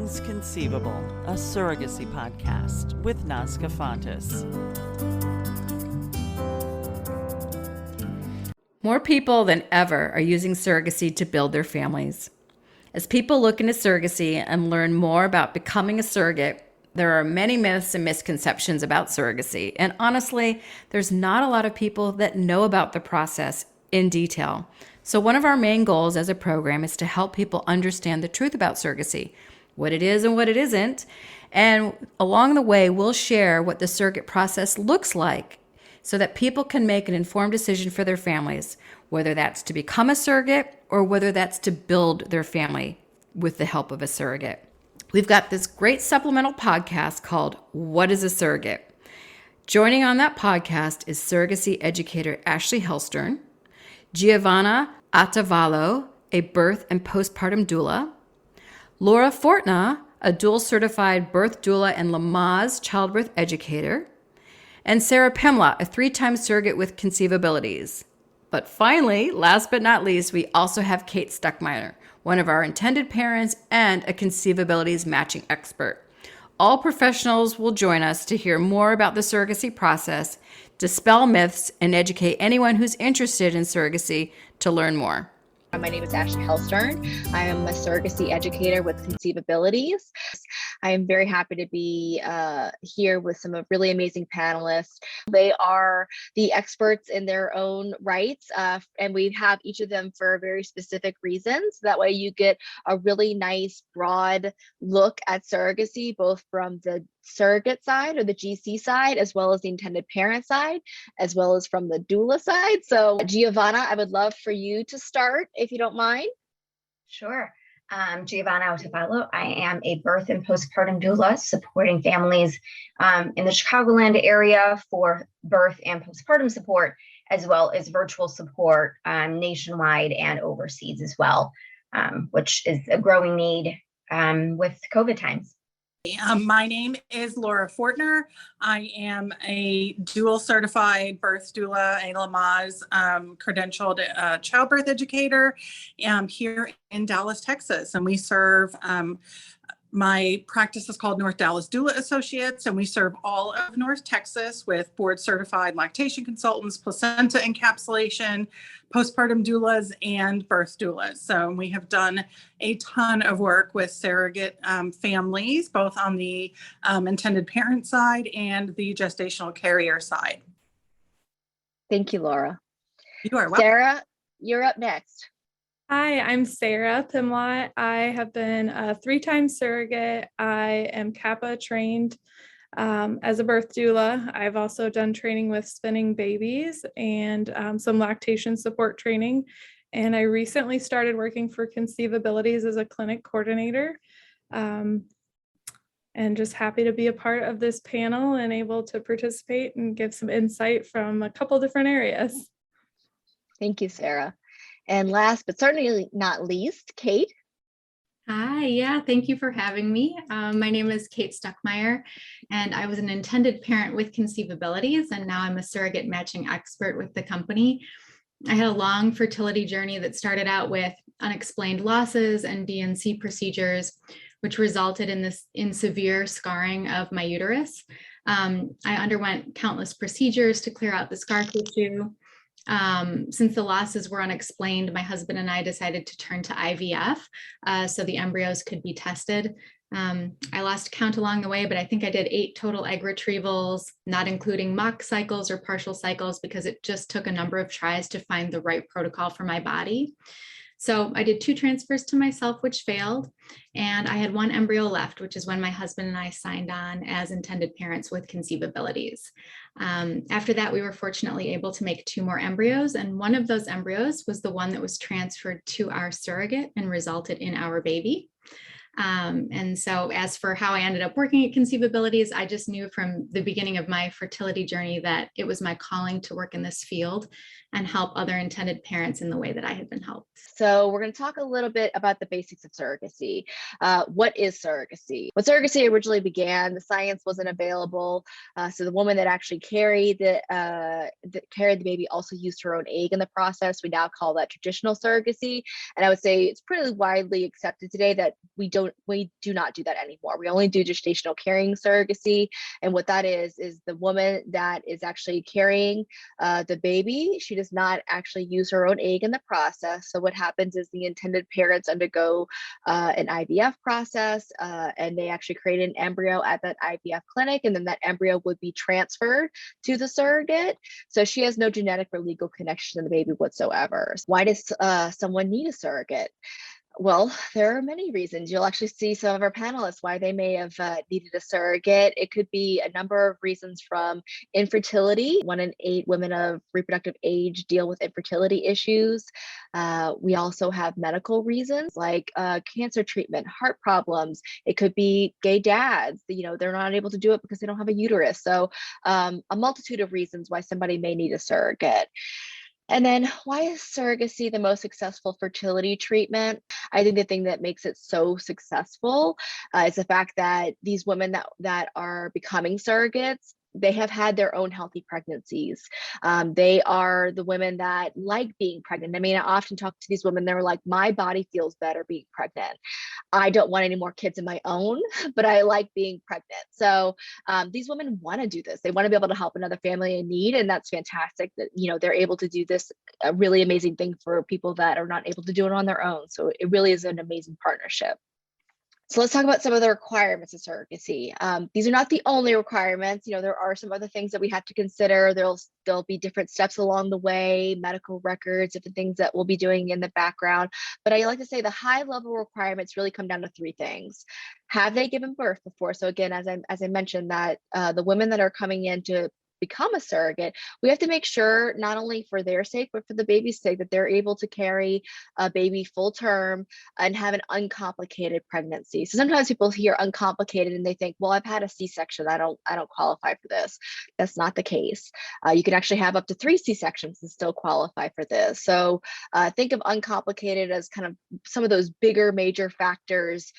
Things Conceivable, a surrogacy podcast with Nazca Fontes. More people than ever are using surrogacy to build their families. As people look into surrogacy and learn more about becoming a surrogate, there are many myths and misconceptions about surrogacy. And honestly, there's not a lot of people that know about the process in detail. So one of our main goals as a program is to help people understand the truth about surrogacy, what it is and what it isn't. And along the way, we'll share what the surrogate process looks like so that people can make an informed decision for their families, whether that's to become a surrogate or whether that's to build their family with the help of a surrogate. We've got this great supplemental podcast called What is a Surrogate? Joining on that podcast is surrogacy educator Ashley Hellstern, Giovanna Atavallo, a birth and postpartum doula, Laura Fortna, a dual certified birth doula and Lamaze childbirth educator, and Sarah Pimla, a 3-time surrogate with conceivabilities. But finally, last but not least, we also have Kate Stuckmeyer, one of our intended parents and a conceivabilities matching expert. All professionals will join us to hear more about the surrogacy process, dispel myths, and educate anyone who's interested in surrogacy to learn more. My name is Ashley Hellstern. I am a surrogacy educator with Conceivabilities. I am very happy to be here with some really amazing panelists. They are the experts in their own rights, and we have each of them for very specific reasons. That way you get a really nice broad look at surrogacy, both from the surrogate side or the GC side, as well as the intended parent side, as well as from the doula side. So Giovanna, I would love for you to start if you don't mind. Sure. Giovanna Ottavallo. I am a birth and postpartum doula supporting families in the Chicagoland area for birth and postpartum support, as well as virtual support nationwide and overseas as well, which is a growing need with COVID times. My name is Laura Fortner. I am a dual certified birth doula, a Lamaze credentialed childbirth educator here in Dallas, Texas. And we serve, my practice is called North Dallas Doula Associates, and we serve all of North Texas with board certified lactation consultants, placenta encapsulation, postpartum doulas, and birth doulas. So we have done a ton of work with surrogate families, both on the intended parent side and the gestational carrier side. Thank you, Laura. You are welcome. Sarah, you're up next. Hi, I'm Sarah Pimla. I have been a 3-time surrogate. I am CAPA trained as a birth doula. I've also done training with spinning babies and some lactation support training. And I recently started working for Conceivabilities as a clinic coordinator. And just happy to be a part of this panel and able to participate and give some insight from a couple different areas. Thank you, Sarah. And last, but certainly not least, Kate. Hi, yeah, thank you for having me. My name is Kate Stuckmeyer, and I was an intended parent with Conceivabilities, and now I'm a surrogate matching expert with the company. I had a long fertility journey that started out with unexplained losses and DNC procedures, which resulted in severe scarring of my uterus. I underwent countless procedures to clear out the scar tissue. Since the losses were unexplained, my husband and I decided to turn to IVF so the embryos could be tested. I lost count along the way, but I think I did 8 total egg retrievals, not including mock cycles or partial cycles, because it just took a number of tries to find the right protocol for my body. So I did 2 transfers to myself, which failed, and I had 1 embryo left, which is when my husband and I signed on as intended parents with Conceivabilities. After that, we were fortunately able to make 2 more embryos, and one of those embryos was the one that was transferred to our surrogate and resulted in our baby. And so as for how I ended up working at Conceivabilities, I just knew from the beginning of my fertility journey that it was my calling to work in this field and help other intended parents in the way that I had been helped. So we're going to talk a little bit about the basics of surrogacy. What is surrogacy? When surrogacy originally began, the science wasn't available. So the woman that actually carried the baby also used her own egg in the process. We now call that traditional surrogacy. And I would say it's pretty widely accepted today that we don't do not do that anymore. We only do gestational carrying surrogacy. And what that is the woman that is actually carrying the baby, she does not actually use her own egg in the process. So what happens is the intended parents undergo an IVF process, and they actually create an embryo at that IVF clinic, and then that embryo would be transferred to the surrogate. So she has no genetic or legal connection to the baby whatsoever. Why does someone need a surrogate? Well, there are many reasons. You'll actually see some of our panelists why they may have needed a surrogate. It could be a number of reasons, from infertility. 1 in 8 women of reproductive age deal with infertility issues. We also have medical reasons like cancer treatment, heart problems. It could be gay dads. They're not able to do it because they don't have a uterus. So a multitude of reasons why somebody may need a surrogate. And then, why is surrogacy the most successful fertility treatment? I think the thing that makes it so successful is the fact that these women that are becoming surrogates, they have had their own healthy pregnancies. They are the women that like being pregnant. I mean, I often talk to these women, they're like, my body feels better being pregnant. I don't want any more kids of my own, but I like being pregnant. So these women want to do this. They want to be able to help another family in need. And that's fantastic that, they're able to do this, a really amazing thing for people that are not able to do it on their own. So it really is an amazing partnership. So let's talk about some of the requirements of surrogacy. These are not the only requirements. There are some other things that we have to consider. There'll be different steps along the way, medical records, different things that we'll be doing in the background. But I like to say the high level requirements really come down to 3 things. Have they given birth before? So again, as I mentioned, that the women that are coming in to become a surrogate, we have to make sure, not only for their sake, but for the baby's sake, that they're able to carry a baby full term and have an uncomplicated pregnancy. So sometimes people hear uncomplicated and they think, well, I've had a C-section, I don't qualify for this. That's not the case. You can actually have up to 3 C-sections and still qualify for this. So think of uncomplicated as kind of some of those bigger major factors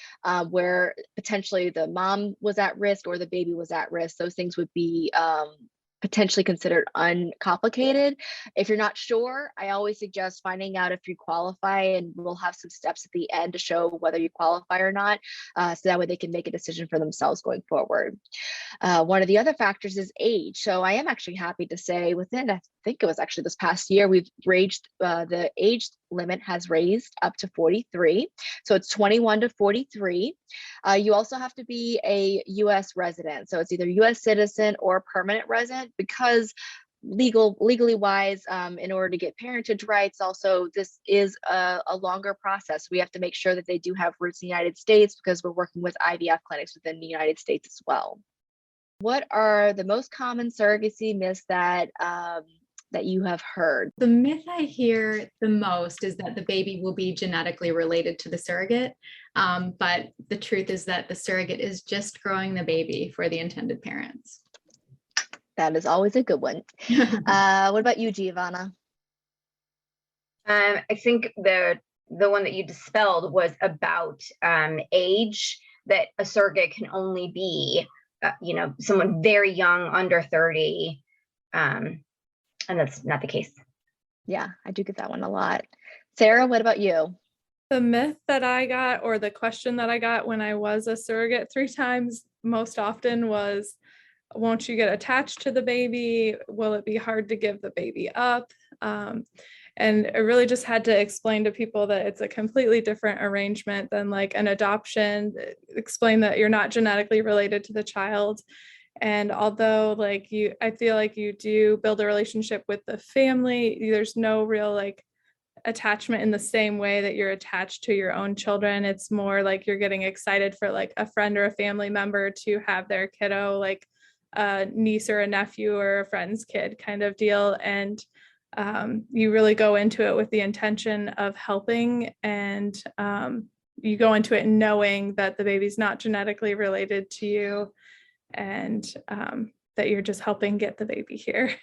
where potentially the mom was at risk or the baby was at risk. Those things would be potentially considered uncomplicated. If you're not sure, I always suggest finding out if you qualify, and we'll have some steps at the end to show whether you qualify or not, so that way they can make a decision for themselves going forward. One of the other factors is age. So I am actually happy to say within, I think it was actually this past year, we've raised the age limit has raised up to 43. So it's 21 to 43. You also have to be a US resident. So it's either US citizen or permanent resident, because legally wise, in order to get parentage rights, also this is a longer process. We have to make sure that they do have roots in the United States, because we're working with IVF clinics within the United States as well. What are the most common surrogacy myths that you have heard? The myth I hear the most is that the baby will be genetically related to the surrogate. But the truth is that the surrogate is just growing the baby for the intended parents. That is always a good one. What about you, Giovanna? I think the one that you dispelled was about age, that a surrogate can only be, someone very young, under 30. And that's not the case. Yeah, I do get that one a lot. Sarah, what about you? The myth that I got, or the question that I got when I was a surrogate 3 times most often, was, won't you get attached to the baby? Will it be hard to give the baby up? And I really just had to explain to people that it's a completely different arrangement than like an adoption, explain that you're not genetically related to the child. And although I feel like you do build a relationship with the family, there's no real attachment in the same way that you're attached to your own children. It's more like you're getting excited for a friend or a family member to have their kiddo, like a niece or a nephew or a friend's kid kind of deal. And you really go into it with the intention of helping, and you go into it knowing that the baby's not genetically related to you, and that you're just helping get the baby here.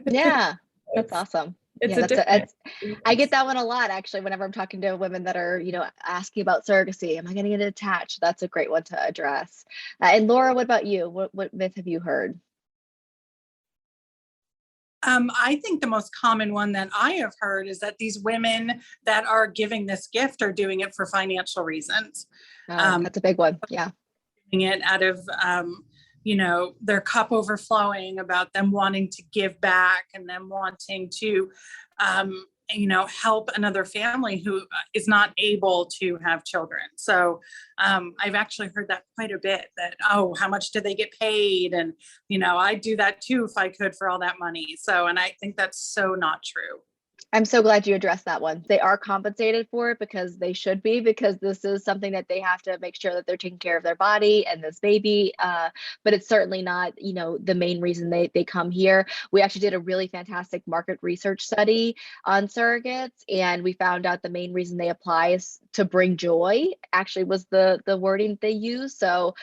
Yeah, that's awesome. I get that one a lot, actually, whenever I'm talking to women that are, asking about surrogacy. Am I going to get attached? That's a great one to address. And Laura, what about you? What myth have you heard? I think the most common one that I have heard is that these women that are giving this gift are doing it for financial reasons. That's a big one. Yeah. Doing it out of, their cup overflowing, about them wanting to give back and them wanting to, help another family who is not able to have children. So I've actually heard that quite a bit, that, oh, how much do they get paid? And, I'd do that too if I could for all that money. So, and I think that's so not true. I'm so glad you addressed that one. They are compensated for it because they should be, because this is something that they have to make sure that they're taking care of their body and this baby. But it's certainly not, the main reason they come here. We actually did a really fantastic market research study on surrogates, and we found out the main reason they apply is to bring joy, actually was the wording they use. So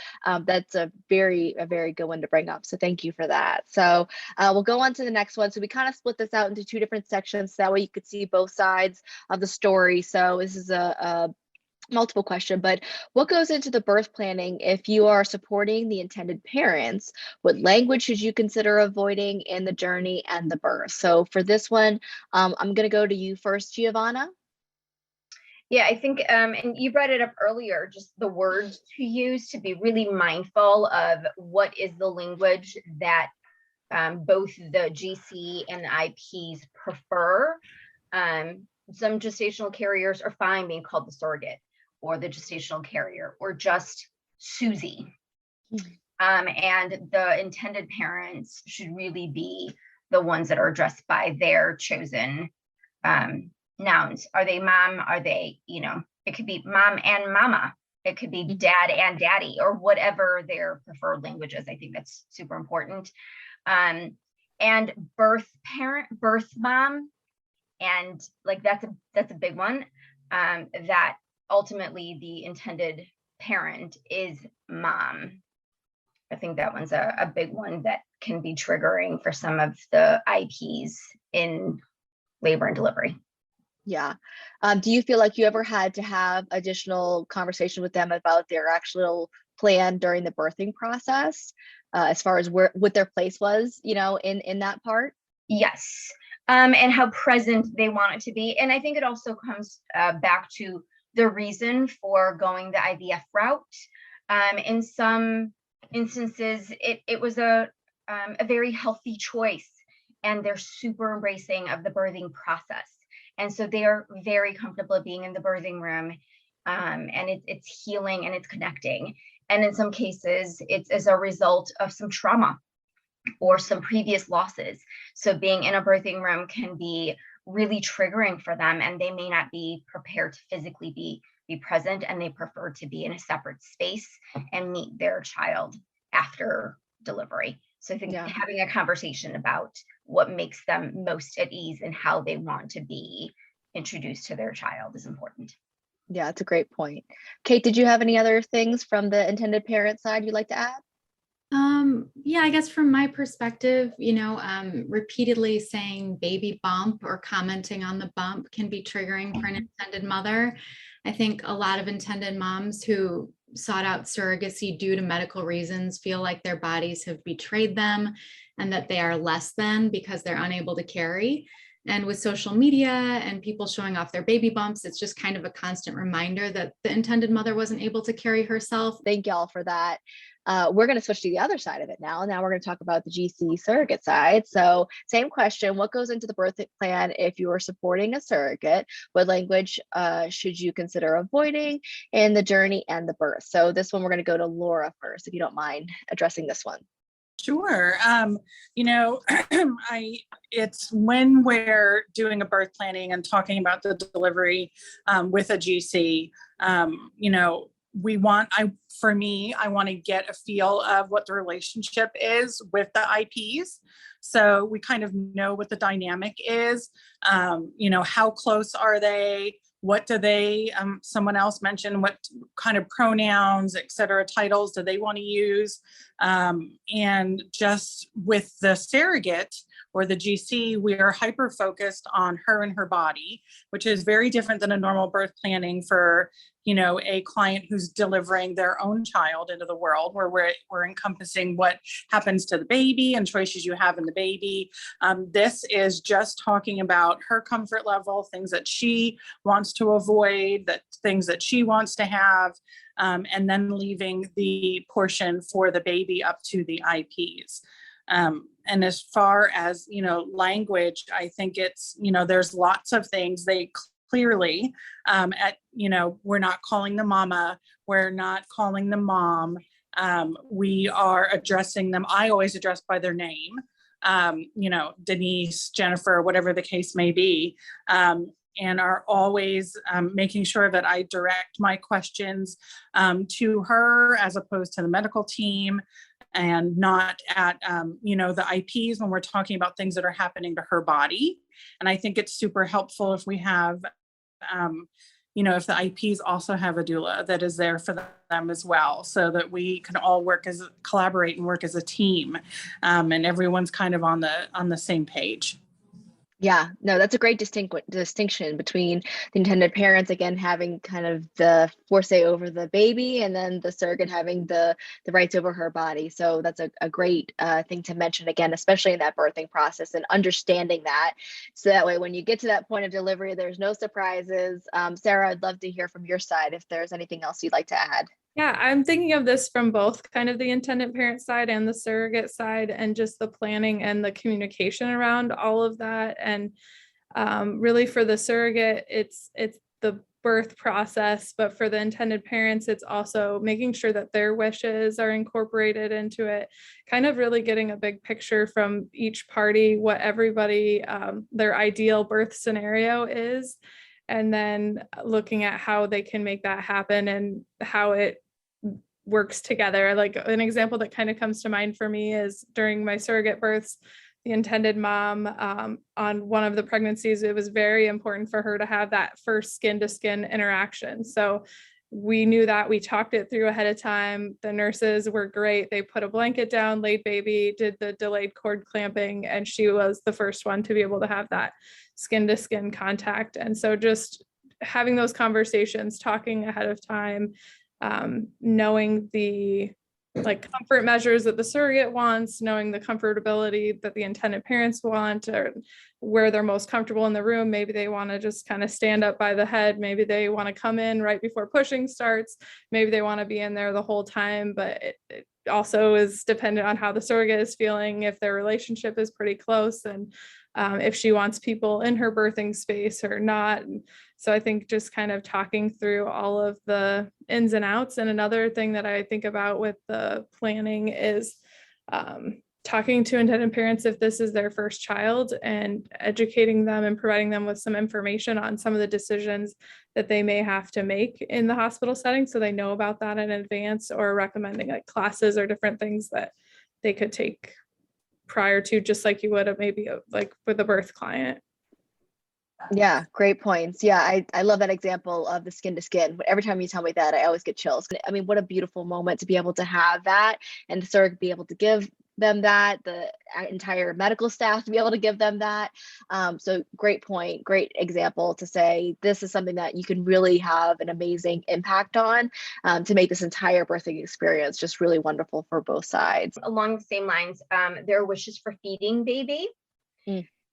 that's a very good one to bring up. So thank you for that. So we'll go on to the next one. So we kind of split this out into two different sections. So that way you could see both sides of the story. So this is a multiple question, but what goes into the birth planning if you are supporting the intended parents? What language should you consider avoiding in the journey and the birth? So for this one, I'm going to go to you first, Giovanna. Yeah, I think, and you brought it up earlier, just the words to use, to be really mindful of what is the language that both the GC and IPs prefer. Some gestational carriers are fine being called the surrogate or the gestational carrier or just Susie. And the intended parents should really be the ones that are addressed by their chosen nouns. Are they mom? Are they, it could be mom and mama. It could be dad and daddy, or whatever their preferred language is. I think that's super important. And birth parent, birth mom, and like that's a big one. That ultimately the intended parent is mom. I think that one's a big one that can be triggering for some of the IPs in labor and delivery. Yeah. Do you feel like you ever had to have additional conversation with them about their actual plan during the birthing process, as far as what their place was, in that part? Yes. And how present they want it to be. And I think it also comes back to the reason for going the IVF route. In some instances, it was a very healthy choice, and they're super embracing of the birthing process. And so they are very comfortable being in the birthing room, and it's healing and it's connecting. And in some cases, it's as a result of some trauma or some previous losses. So being in a birthing room can be really triggering for them, and they may not be prepared to physically be present, and they prefer to be in a separate space and meet their child after delivery. So I think having a conversation about what makes them most at ease and how they want to be introduced to their child is important. Yeah, it's a great point. Kate, did you have any other things from the intended parent side you'd like to add? Yeah, I guess from my perspective, repeatedly saying baby bump or commenting on the bump can be triggering for an intended mother. I think a lot of intended moms who sought out surrogacy due to medical reasons feel like their bodies have betrayed them and that they are less than because they're unable to carry. And with social media and people showing off their baby bumps, it's just kind of a constant reminder that the intended mother wasn't able to carry herself. Thank y'all for that. We're going to switch to the other side of it now. Now we're going to talk about the GC surrogate side. So same question, what goes into the birth plan if you are supporting a surrogate? What language should you consider avoiding in the journey and the birth? So this one, we're going to go to Laura first, if you don't mind addressing this one. Sure. It's when we're doing a birth planning and talking about the delivery with a GC, I want to get a feel of what the relationship is with the IPs. So we kind of know what the dynamic is. How close are they? What do they, someone else mentioned, what kind of pronouns, et cetera, titles do they want to use? And just with the surrogate, or the GC, we are hyper focused on her and her body, which is very different than a normal birth planning for, a client who's delivering their own child into the world, where we're encompassing what happens to the baby and choices you have in the baby. This is just talking about her comfort level, things that she wants to avoid, things that she wants to have, and then leaving the portion for the baby up to the IPs. And as far as, language, I think it's, there's lots of things they clearly, we're not calling the mama, we're not calling the mom. We are addressing them. I always address by their name, Denise, Jennifer, whatever the case may be. And are always making sure that I direct my questions to her as opposed to the medical team, and not at, the IPs when we're talking about things that are happening to her body. And I think it's super helpful if we have, if the IPs also have a doula that is there for them as well, so that we can all collaborate and work as a team, and everyone's kind of on the same page. Yeah, no, that's a great distinction between the intended parents, again, having kind of the foresight over the baby, and then the surrogate having the rights over her body. So that's a great thing to mention, again, especially in that birthing process, and understanding that. So that way, when you get to that point of delivery, there's no surprises. Sarah, I'd love to hear from your side if there's anything else you'd like to add. Yeah, I'm thinking of this from both kind of the intended parent side and the surrogate side, and just the planning and the communication around all of that. And really for the surrogate, it's the birth process, but for the intended parents, it's also making sure that their wishes are incorporated into it, kind of really getting a big picture from each party, what everybody, their ideal birth scenario is, and then looking at how they can make that happen and how it works together. Like an example that kind of comes to mind for me is during my surrogate births, the intended mom, on one of the pregnancies, it was very important for her to have that first skin to skin interaction. So we knew that, we talked it through ahead of time. The nurses were great. They put a blanket down, laid baby, did the delayed cord clamping, and she was the first one to be able to have that skin to skin contact. And so just having those conversations, talking ahead of time, knowing the comfort measures that the surrogate wants, knowing the comfortability that the intended parents want, or where they're most comfortable in the room. Maybe they want to just kind of stand up by the head. Maybe they want to come in right before pushing starts. Maybe they want to be in there the whole time, but it also is dependent on how the surrogate is feeling, if their relationship is pretty close, and if she wants people in her birthing space or not. So I think just kind of talking through all of the ins and outs. And another thing that I think about with the planning is talking to intended parents if this is their first child, and educating them and providing them with some information on some of the decisions that they may have to make in the hospital setting, so they know about that in advance, or recommending like classes or different things that they could take prior to, just like you would maybe like with a birth client. Yeah, great points. Yeah, I love that example of the skin to skin. Every time you tell me that, I always get chills. I mean, what a beautiful moment to be able to have that, and the surrogate be able to give them that, the entire medical staff to be able to give them that. So great point, great example to say this is something that you can really have an amazing impact on, to make this entire birthing experience just really wonderful for both sides. Along the same lines, their wishes for feeding baby.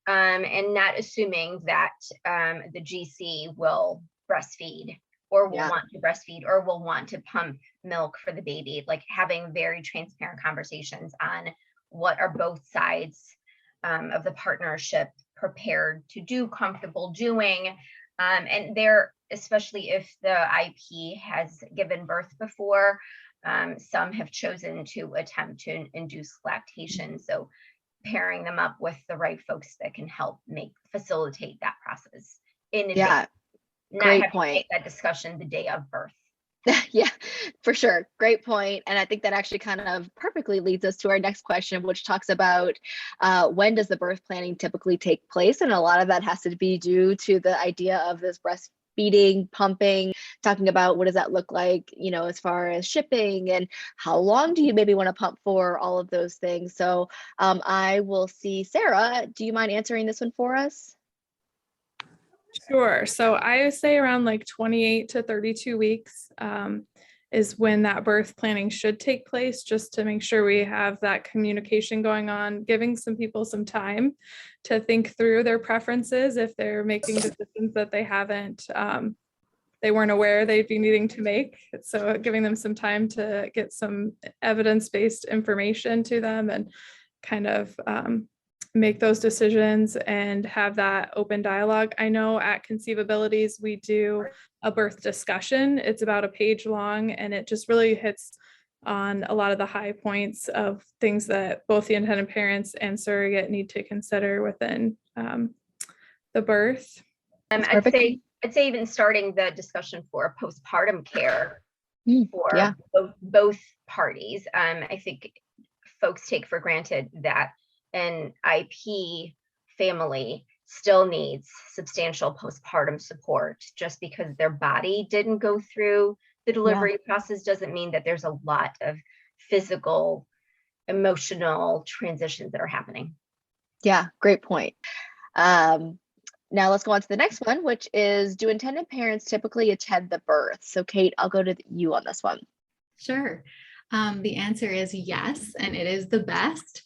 And not assuming that the GC will breastfeed, or will want to breastfeed, or will want to pump milk for the baby. Like having very transparent conversations on what are both sides of the partnership prepared to do, comfortable doing. And there, especially if the IP has given birth before, some have chosen to attempt to induce lactation. So pairing them up with the right folks that can help facilitate that process in advance. Great point. To make that discussion the day of birth. Yeah, for sure. Great point. And I think that actually kind of perfectly leads us to our next question, which talks about when does the birth planning typically take place? And a lot of that has to be due to the idea of this breastfeeding, pumping. talking about what does that look like, as far as shipping and how long do you maybe want to pump for, all of those things. So I will see Sarah. Do you mind answering this one for us? Sure. So I say around like 28 to 32 weeks is when that birth planning should take place, just to make sure we have that communication going on, giving some people some time to think through their preferences if they're making decisions that they weren't aware they'd be needing to make. So giving them some time to get some evidence-based information to them and kind of make those decisions and have that open dialogue. I know at Conceivabilities, we do a birth discussion. It's about a page long, and it just really hits on a lot of the high points of things that both the intended parents and surrogate need to consider within the birth. I'd say even starting the discussion for postpartum care for both parties. I think folks take for granted that an IP family still needs substantial postpartum support. Just because their body didn't go through the delivery process doesn't mean that there's a lot of physical, emotional transitions that are happening. Yeah, great point. Now let's go on to the next one, which is, do intended parents typically attend the birth? So Kate, I'll go to you on this one. Sure. The answer is yes, and it is the best.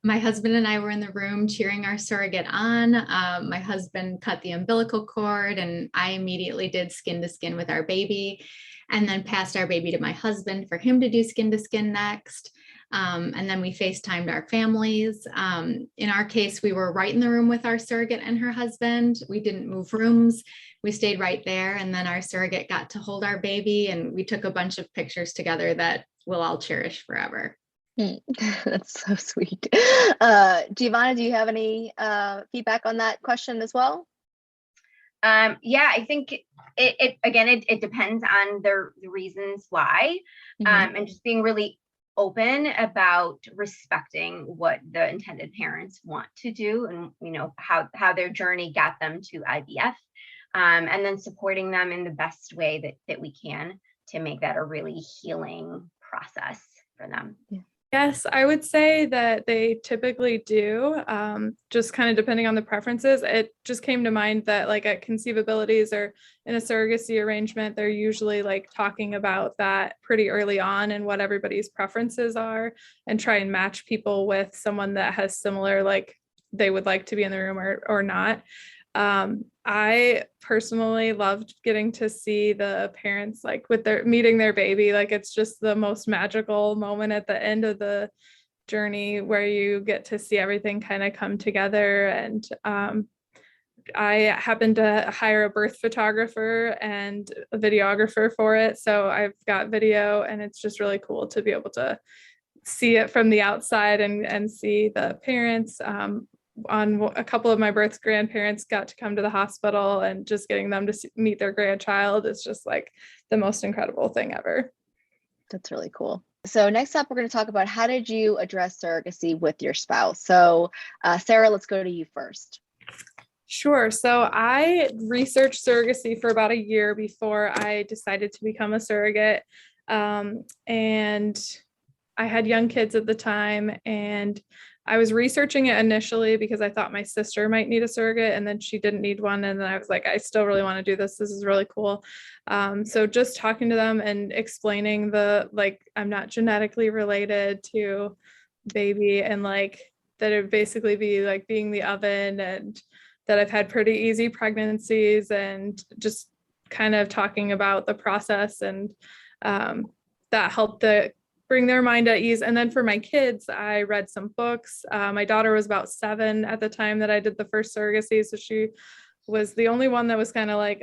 My husband and I were in the room cheering our surrogate on. My husband cut the umbilical cord, and I immediately did skin to skin with our baby, and then passed our baby to my husband for him to do skin to skin next. And then we FaceTimed our families. In our case, we were right in the room with our surrogate and her husband. We didn't move rooms. We stayed right there. And then our surrogate got to hold our baby, and we took a bunch of pictures together that we'll all cherish forever. That's so sweet. Giovanna, do you have any feedback on that question as well? Yeah, I think it depends on the reasons why, and just being really open about respecting what the intended parents want to do, and how their journey got them to IVF, and then supporting them in the best way that we can to make that a really healing process for them. Yes, I would say that they typically do, just kind of depending on the preferences. It just came to mind that like at Conceivabilities or in a surrogacy arrangement, they're usually like talking about that pretty early on and what everybody's preferences are, and try and match people with someone that has similar, like they would like to be in the room or not. I personally loved getting to see the parents like with their meeting their baby. Like it's just the most magical moment at the end of the journey where you get to see everything kind of come together. And I happened to hire a birth photographer and a videographer for it. So I've got video, and it's just really cool to be able to see it from the outside and see the parents. On a couple of my births, grandparents got to come to the hospital, and just getting them to meet their grandchild is just like the most incredible thing ever. That's really cool. So next up, we're going to talk about how did you address surrogacy with your spouse? So Sarah, let's go to you first. Sure. So I researched surrogacy for about a year before I decided to become a surrogate. And I had young kids at the time, and I was researching it initially because I thought my sister might need a surrogate, and then she didn't need one. And then I was like, I still really want to do this. This is really cool. So just talking to them and explaining I'm not genetically related to baby, and like that it would basically be like being the oven, and that I've had pretty easy pregnancies, and just kind of talking about the process, and that helped to bring their mind at ease. And then for my kids, I read some books. My daughter was about 7 at the time that I did the first surrogacy. So she was the only one that was kind of like,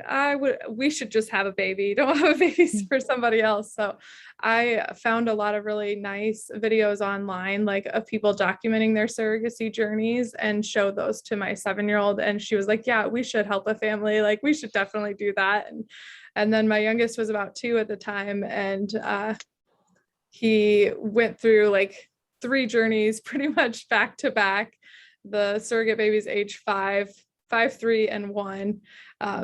we should just have a baby. Don't have a baby for somebody else. So I found a lot of really nice videos online, like of people documenting their surrogacy journeys, and showed those to my 7-year-old. And she was like, yeah, we should help a family. Like we should definitely do that. And then my youngest was about 2 at the time. And he went through like 3 journeys pretty much back to back. The surrogate baby's age 5 5'3" and 1.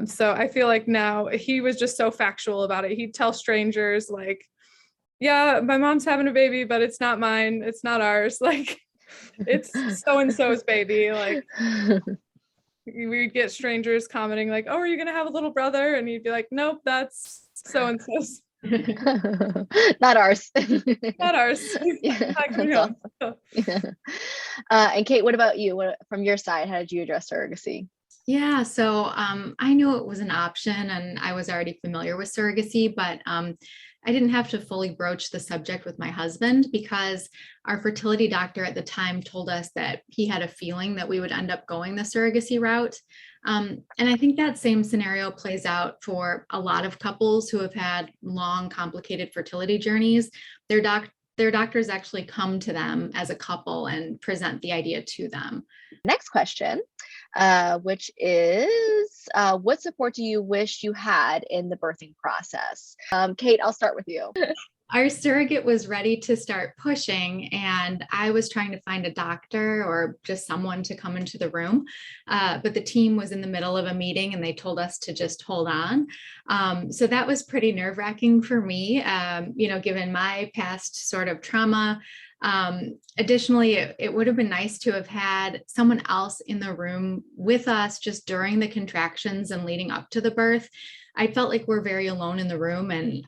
So I feel like now he was just so factual about it. He'd tell strangers like, yeah, my mom's having a baby, but it's not mine. It's not ours. Like, it's so-and-so's baby. Like, we'd get strangers commenting like, oh, are you going to have a little brother? And he'd be like, nope, that's so-and-so's. Not ours. Not ours. Yeah, Not coming that's home. awesome. And Kate, what about you? From your side, how did you address surrogacy? Yeah, so I knew it was an option and I was already familiar with surrogacy, but I didn't have to fully broach the subject with my husband because our fertility doctor at the time told us that he had a feeling that we would end up going the surrogacy route. And I think that same scenario plays out for a lot of couples who have had long, complicated fertility journeys. Their doctors actually come to them as a couple and present the idea to them. Next question, which is, what support do you wish you had in the birthing process? Kate, I'll start with you. Our surrogate was ready to start pushing, and I was trying to find a doctor or just someone to come into the room. But the team was in the middle of a meeting and they told us to just hold on. So that was pretty nerve-wracking for me, given my past sort of trauma. Additionally, it would have been nice to have had someone else in the room with us just during the contractions and leading up to the birth. I felt like we're very alone in the room, and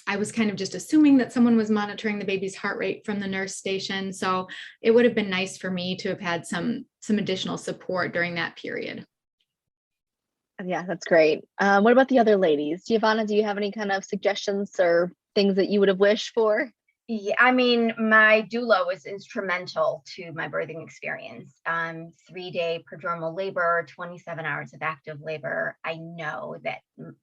I was kind of just assuming that someone was monitoring the baby's heart rate from the nurse station. So it would have been nice for me to have had some additional support during that period. Yeah, that's great. What about the other ladies? Giovanna, do you have any kind of suggestions or things that you would have wished for? Yeah, I mean, my doula was instrumental to my birthing experience. 3-day prodromal labor, 27 hours of active labor. I know that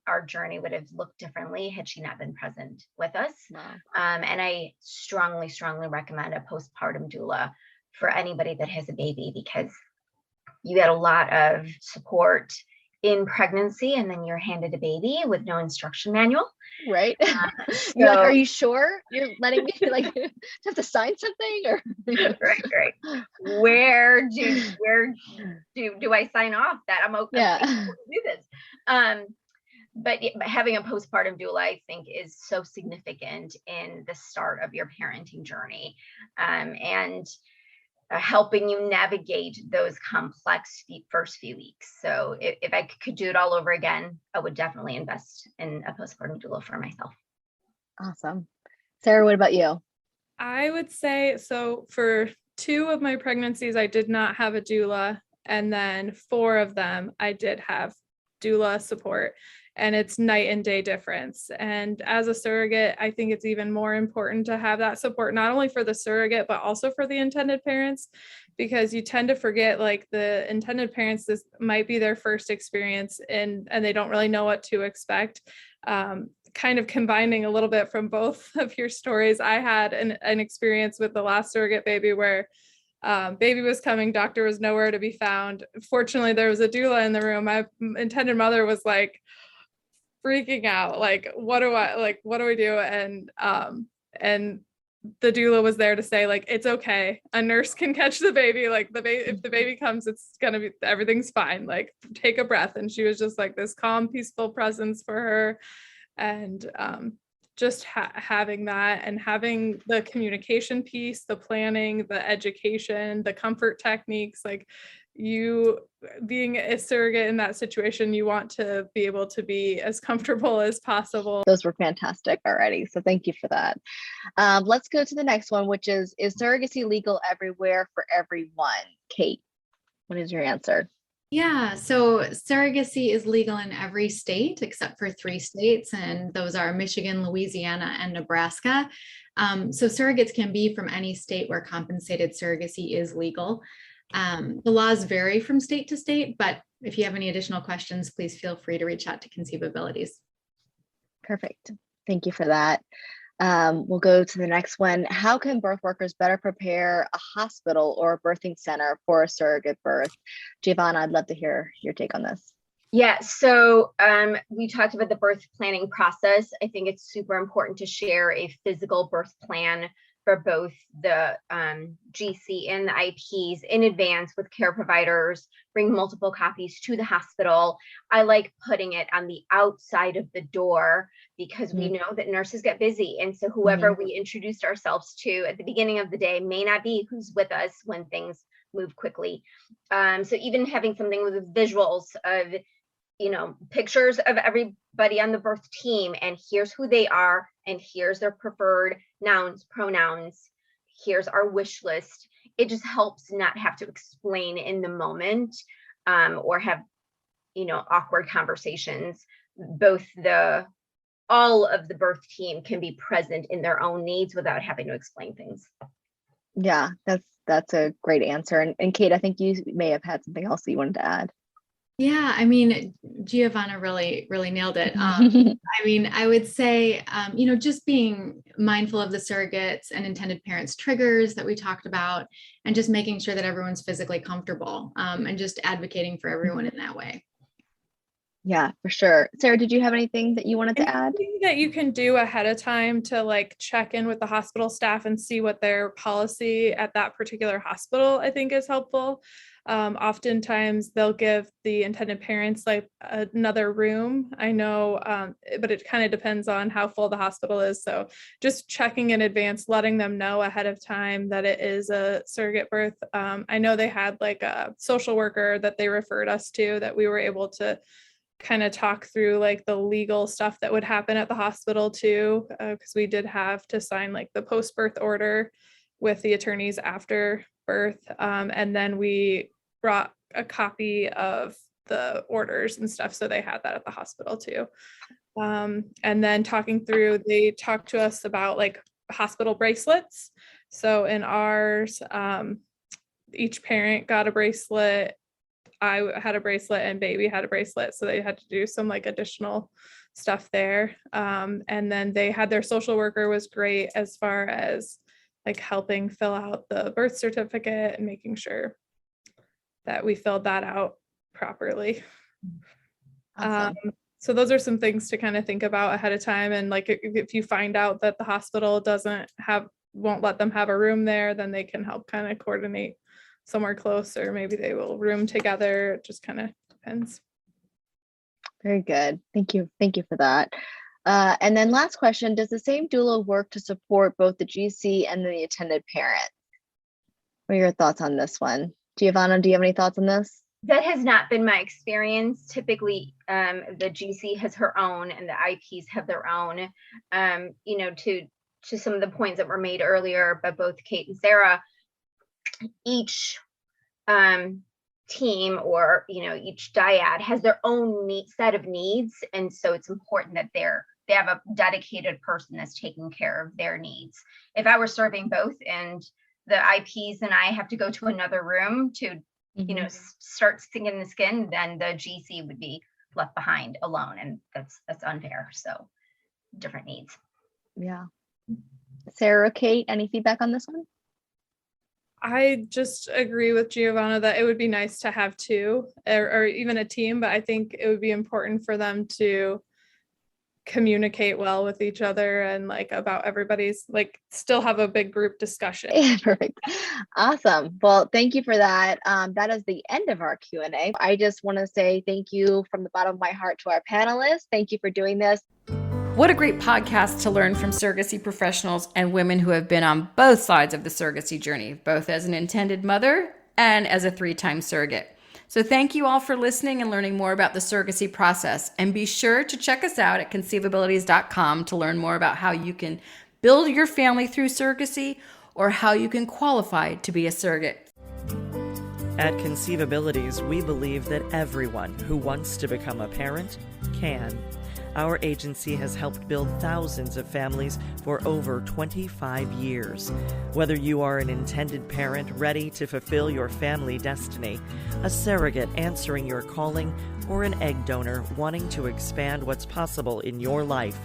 our journey would have looked differently had she not been present with us. Wow. And I strongly, strongly recommend a postpartum doula for anybody that has a baby, because you get a lot of support in pregnancy, and then you're handed a baby with no instruction manual. Right. You're like, are you sure you're letting me have to sign something or right. Where do I sign off that I'm okay to do this? But having a postpartum doula, I think, is so significant in the start of your parenting journey, and helping you navigate those complex first few weeks. So if I could do it all over again, I would definitely invest in a postpartum doula for myself. Awesome. Sarah, what about you? I would say, so for 2 of my pregnancies, I did not have a doula. And then 4 of them, I did have doula support. And it's night and day difference. And as a surrogate, I think it's even more important to have that support, not only for the surrogate, but also for the intended parents, because you tend to forget, like, the intended parents, this might be their first experience and they don't really know what to expect. Kind of combining a little bit from both of your stories, I had an experience with the last surrogate baby where baby was coming, doctor was nowhere to be found. Fortunately, there was a doula in the room. My intended mother was like freaking out, like, what do we do? And the doula was there to say, like, it's okay, a nurse can catch the baby, like, if the baby comes, it's gonna be, everything's fine, like, take a breath. And she was just like this calm, peaceful presence for her. And just having that, and having the communication piece, the planning, the education, the comfort techniques, like, you being a surrogate in that situation, you want to be able to be as comfortable as possible. Those were fantastic already. So thank you for that. Let's go to the next one, which is surrogacy legal everywhere for everyone? Kate, what is your answer? Yeah, so surrogacy is legal in every state except for 3 states, and those are Michigan, Louisiana, and Nebraska. So surrogates can be from any state where compensated surrogacy is legal. The laws vary from state to state, but if you have any additional questions, please feel free to reach out to Conceivabilities. Perfect. Thank you for that. We'll go to the next one. How can birth workers better prepare a hospital or a birthing center for a surrogate birth? Giovanna, I'd love to hear your take on this. Yeah, so we talked about the birth planning process. I think it's super important to share a physical birth plan for both the GC and the IPs in advance with care providers, bring multiple copies to the hospital. I like putting it on the outside of the door because we know that nurses get busy. And so whoever we introduced ourselves to at the beginning of the day may not be who's with us when things move quickly. So even having something with visuals of, pictures of everybody on the birth team, and here's who they are, and here's their preferred nouns, pronouns, here's our wish list. It just helps not have to explain in the moment or have, awkward conversations. All of the birth team can be present in their own needs without having to explain things. Yeah, that's a great answer. And Kate, I think you may have had something else that you wanted to add. Yeah, I mean, Giovanna really nailed it. I would say, just being mindful of the surrogates and intended parents triggers that we talked about, and just making sure that everyone's physically comfortable, and just advocating for everyone in that way. Yeah, for sure. Sarah, did you have anything that you wanted to add? Anything that you can do ahead of time to check in with the hospital staff and see what their policy at that particular hospital, I think, is helpful. Oftentimes they'll give the intended parents another room. I know, but it kind of depends on how full the hospital is. So just checking in advance, letting them know ahead of time that it is a surrogate birth. I know they had a social worker that they referred us to that we were able to kind of talk through the legal stuff that would happen at the hospital too, because we did have to sign the post-birth order with the attorneys after birth. And then we brought a copy of the orders and stuff. So they had that at the hospital too. And then they talked to us about hospital bracelets. So in ours, each parent got a bracelet. I had a bracelet and baby had a bracelet. So they had to do some additional stuff there. And then they had their social worker was great as far as helping fill out the birth certificate and making sure that we filled that out properly. Awesome. So those are some things to kind of think about ahead of time. And if you find out that the hospital won't let them have a room there, then they can help kind of coordinate somewhere close, or maybe they will room together. It just kind of depends. Very good. Thank you for that. And then last question, does the same doula work to support both the GC and the attended parent? What are your thoughts on this one? Giovanna, do you have any thoughts on this? That has not been my experience. Typically, the GC has her own and the IPs have their own. To some of the points that were made earlier by both Kate and Sarah, each team or each dyad has their own set of needs, and so it's important that they have a dedicated person that's taking care of their needs. If I were serving both and the IPs and I have to go to another room to start singing the skin, then the GC would be left behind alone, and that's unfair. So different needs. Yeah. Sarah, Kate, any feedback on this one? I just agree with Giovanna that it would be nice to have two or even a team, but I think it would be important for them to communicate well with each other and about everybody's still have a big group discussion. Yeah, perfect. Awesome. Well, thank you for that. That is the end of our Q&A. I just want to say thank you from the bottom of my heart to our panelists. Thank you for doing this. What a great podcast to learn from surrogacy professionals and women who have been on both sides of the surrogacy journey, both as an intended mother and as a 3-time surrogate. So thank you all for listening and learning more about the surrogacy process. And be sure to check us out at conceivabilities.com to learn more about how you can build your family through surrogacy or how you can qualify to be a surrogate. At Conceivabilities, we believe that everyone who wants to become a parent can. Our agency has helped build thousands of families for over 25 years. Whether you are an intended parent ready to fulfill your family destiny, a surrogate answering your calling, or an egg donor wanting to expand what's possible in your life,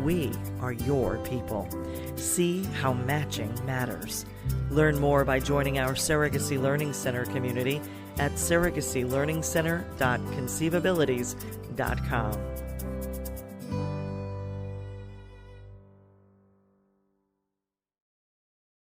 we are your people. See how matching matters. Learn more by joining our Surrogacy Learning Center community at surrogacylearningcenter.conceivabilities.com.